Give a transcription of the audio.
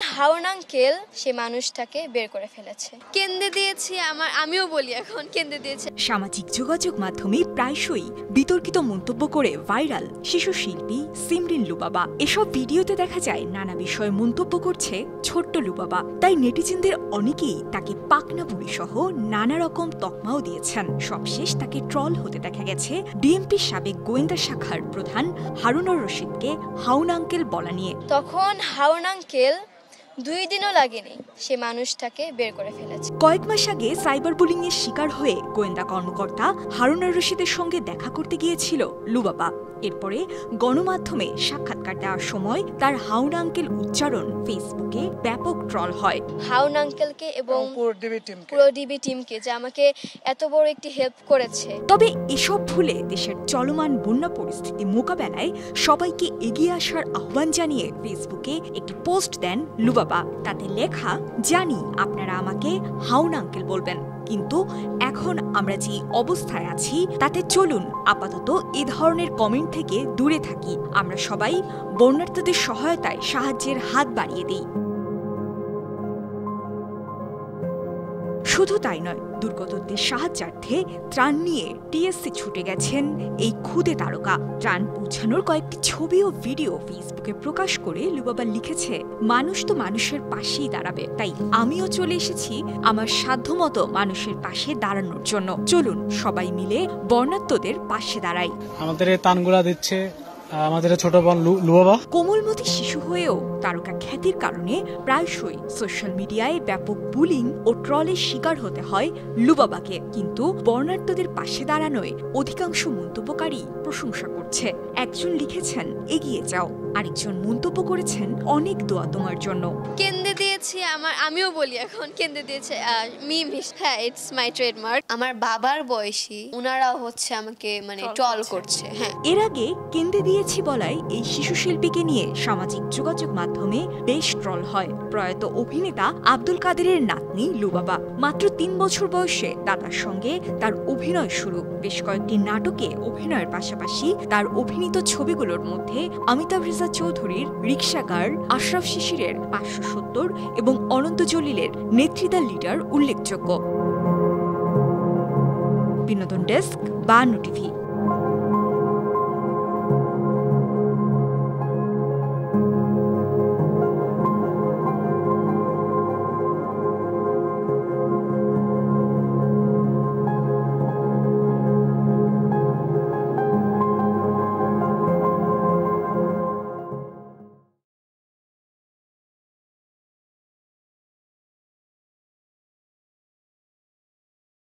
Harun uncle সে মানুষটাকে বের করে ফেলেছে, কেন্দ্রে দিয়েছি আমিও বলি এখন কেন্দ্রে দিয়েছে। সামাজিক যোগাযোগ মাধ্যমে প্রায়শই বিতর্কিত মন্তব্য করে ভাইরাল শিশু শিল্পী সিমরিন লুবাবা। এসব ভিডিওতে দেখা যায় নানা বিষয়ে মন্তব্য করছে ছোট্ট লুবাবা। তাই নেটিজেনদের অনেকেই তাকে পাকনা বুড়ি সহ নানা রকম তকমাও দিয়েছেন। সবশেষ তাকে ট্রল হতে দেখা গেছে ডিএমপির সাবেক গোয়েন্দা শাখার প্রধান হারুনুর রশিদকে হাউন আঙ্কেল বলা নিয়ে। তখন হারুন আঙ্কেল 2 দিনও লাগেনি সে মানুষটাকে বের করে ফেলেছে। কয়েক মাস আগে সাইবার বুলিং এর শিকার হয়ে গোয়েন্দা কর্মকর্তা হারুনুর রশিদের সঙ্গে দেখা করতে গিয়েছিল লুবাবা। এরপরে গণমাধ্যমে সাক্ষাৎকার দেওয়ার সময় তার হাউন আঙ্কেল উচ্চারণ ফেসবুকে ব্যাপক ট্রল হয়। হাউন আঙ্কেলকে এবং পুরো ডিবি টিমকে যে আমাকে এত বড় একটি হেল্প করেছে। তবে এসব ভুলে দেশের চলমান বন্যা পরিস্থিতি মোকাবেলায় সবাইকে এগিয়ে আসার আহ্বান জানিয়ে ফেসবুকে একটি পোস্ট দেন লুবাবা। তাতে লেখা, জানি আপনারা আমাকে হাউন আঙ্কেল বলবেন, কিন্তু এখন আমরা যে অবস্থায় আছি তাতে চলুন আপাতত এ ধরনের কমেন্ট থেকে দূরে থাকি। আমরা সবাই বন্যার্তদের সহায়তায় সাহায্যের হাত বাড়িয়ে দিই। শুধু তাই নয়, দুর্গতদের সাহায্যার্থে ত্রাণ নিয়ে টিএসসি ছুটে গেছেন এই ক্ষুদে তারকা। ত্রাণ পৌঁছানোর কয়েকটি ছবি ও ভিডিও ফেসবুকে প্রকাশ করে লুবাবা লিখেছে, মানুষ তো মানুষের পাশেই দাঁড়াবে, তাই আমিও চলে এসেছি আমার সাধ্যমতো মানুষের পাশে দাঁড়ানোর জন্য। চলুন সবাই মিলে বন্যার্তদের পাশে দাঁড়াই। আমাদের এই ত্রাণগুলা দিচ্ছে আমাদের ছোট বোন লুবাবা। কোমলমতি শিশু হয়েও তারকা খ্যাতির কারণে প্রায়শই সোশ্যাল মিডিয়ায় ব্যাপক বুলিং ও ট্রলের শিকার হতে হয় লুবাবাকে। কিন্তু বর্ণাঢ্যদের পাশে দাঁড়ানোয় অধিকাংশ মন্তব্যকারী প্রশংসা করছে। একজন লিখেছেন, এগিয়ে যাও, আরেকজন মন্তব্য করেছেন, অনেক দোয়া তোমার জন্য। কেন্দ্রে দিয়েছি আমিও বলি এখন কেন্দ্রে দিয়েছে মিম। হ্যাঁ, ইটস মাই ট্রেডমার্ক। আমার বাবার বয়সী উনারাও হচ্ছে আমাকে ট্রল করছে। হ্যাঁ, এর আগে কেন্দ্রে দিয়েছি বলায় এই শিশু শিল্পীকে নিয়ে সামাজিক যোগাযোগ মাধ্যমে বেশ ট্রল হয় প্রয়াত অভিনেতা আব্দুল কাদেরের নাতনি লুবাবা। মাত্র 3 বছর বয়সে দাদার সঙ্গে তার অভিনয় শুরু। বেশ কয়েকটি নাটকে অভিনয়ের পাশাপাশি তার অভিনীত ছবিগুলোর মধ্যে অমিতাভ রেজা চৌধুরীর রিক্সা গার্ল, আশরাফ শিশিরের 570 এবং অনন্ত জলিলের নেত্রী লিডার উল্লেখযোগ্য। বিনোদন ডেস্ক, 52 টিভি।